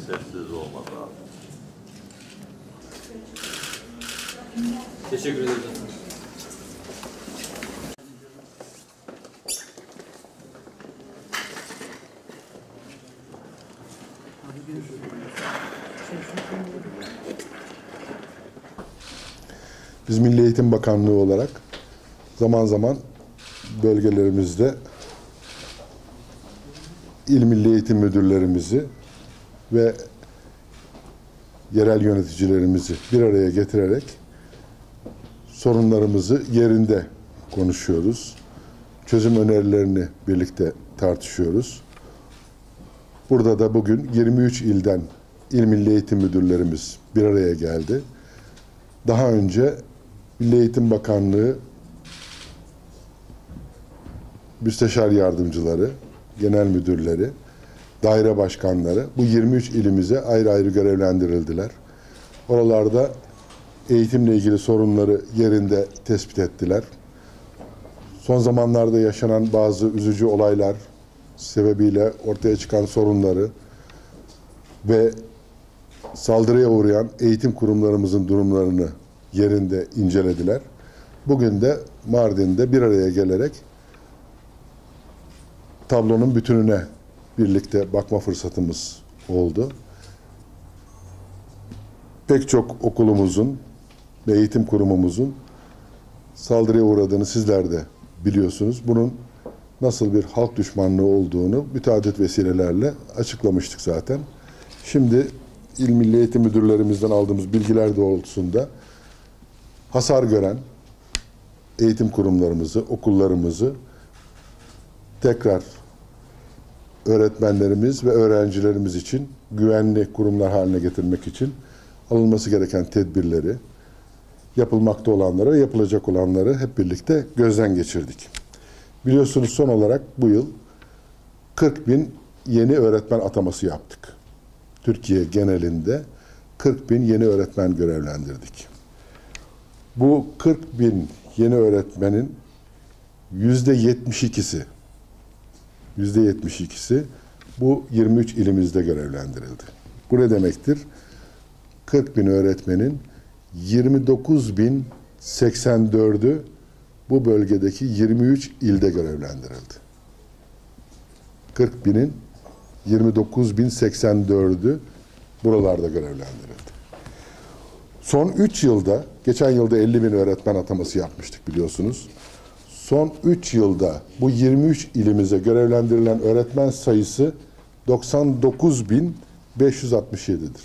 Sessiz olmadan. Teşekkür ederim. Biz Milli Eğitim Bakanlığı olarak zaman zaman bölgelerimizde İl Milli Eğitim Müdürlerimizi ve yerel yöneticilerimizi bir araya getirerek sorunlarımızı yerinde konuşuyoruz. Çözüm önerilerini birlikte tartışıyoruz. Burada da bugün 23 ilden İl Milli Eğitim Müdürlerimiz bir araya geldi. Daha önce Milli Eğitim Bakanlığı müsteşar yardımcıları, genel müdürleri, daire başkanları bu 23 ilimize ayrı ayrı görevlendirildiler. Oralarda eğitimle ilgili sorunları yerinde tespit ettiler. Son zamanlarda yaşanan bazı üzücü olaylar sebebiyle ortaya çıkan sorunları ve saldırıya uğrayan eğitim kurumlarımızın durumlarını yerinde incelediler. Bugün de Mardin'de bir araya gelerek tablonun bütününe birlikte bakma fırsatımız oldu. Pek çok okulumuzun ve eğitim kurumumuzun saldırıya uğradığını sizler de biliyorsunuz. Bunun nasıl bir halk düşmanlığı olduğunu müteaddit vesilelerle açıklamıştık zaten. Şimdi İl Milli Eğitim Müdürlerimizden aldığımız bilgiler doğrultusunda hasar gören eğitim kurumlarımızı, okullarımızı tekrar öğretmenlerimiz ve öğrencilerimiz için güvenli kurumlar haline getirmek için alınması gereken tedbirleri, yapılmakta olanları ve yapılacak olanları hep birlikte gözden geçirdik. Biliyorsunuz son olarak bu yıl 40.000 yeni öğretmen ataması yaptık. Türkiye genelinde 40.000 yeni öğretmen görevlendirdik. Bu 40.000 yeni öğretmenin %72'si bu 23 ilimizde görevlendirildi. Bu ne demektir? 40.000 öğretmenin 29.084'ü bu bölgedeki 23 ilde görevlendirildi. 40.000'in 29.084'ü buralarda görevlendirildi. Son 3 yılda, geçen yılda 50.000 öğretmen ataması yapmıştık biliyorsunuz. Son 3 yılda bu 23 ilimize görevlendirilen öğretmen sayısı 99.567'dir.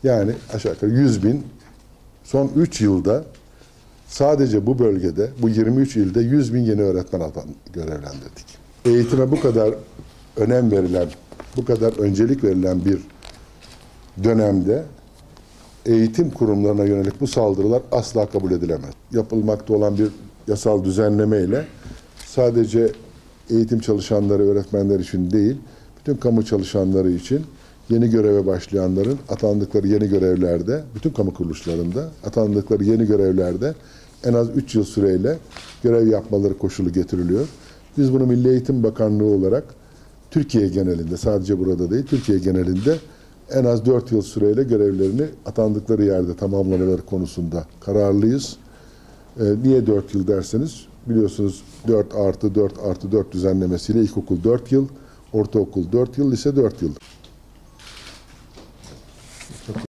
Yani aşağı yukarı 100.000 son 3 yılda sadece bu bölgede, bu 23 ilde 100.000 yeni öğretmen görevlendirdik. Eğitime bu kadar önem verilen, bu kadar öncelik verilen bir dönemde eğitim kurumlarına yönelik bu saldırılar asla kabul edilemez. Yapılmakta olan bir yasal düzenleme ile sadece eğitim çalışanları, öğretmenler için değil, bütün kamu çalışanları için yeni göreve başlayanların atandıkları yeni görevlerde, bütün kamu kuruluşlarında atandıkları yeni görevlerde en az 3 yıl süreyle görev yapmaları koşulu getiriliyor. Biz bunu Milli Eğitim Bakanlığı olarak Türkiye genelinde, sadece burada değil, Türkiye genelinde en az 4 yıl süreyle görevlerini atandıkları yerde tamamlamaları konusunda kararlıyız. Niye 4 yıl derseniz, biliyorsunuz 4+4+4 düzenlemesiyle ilkokul 4 yıl, ortaokul 4 yıl, lise 4 yıl.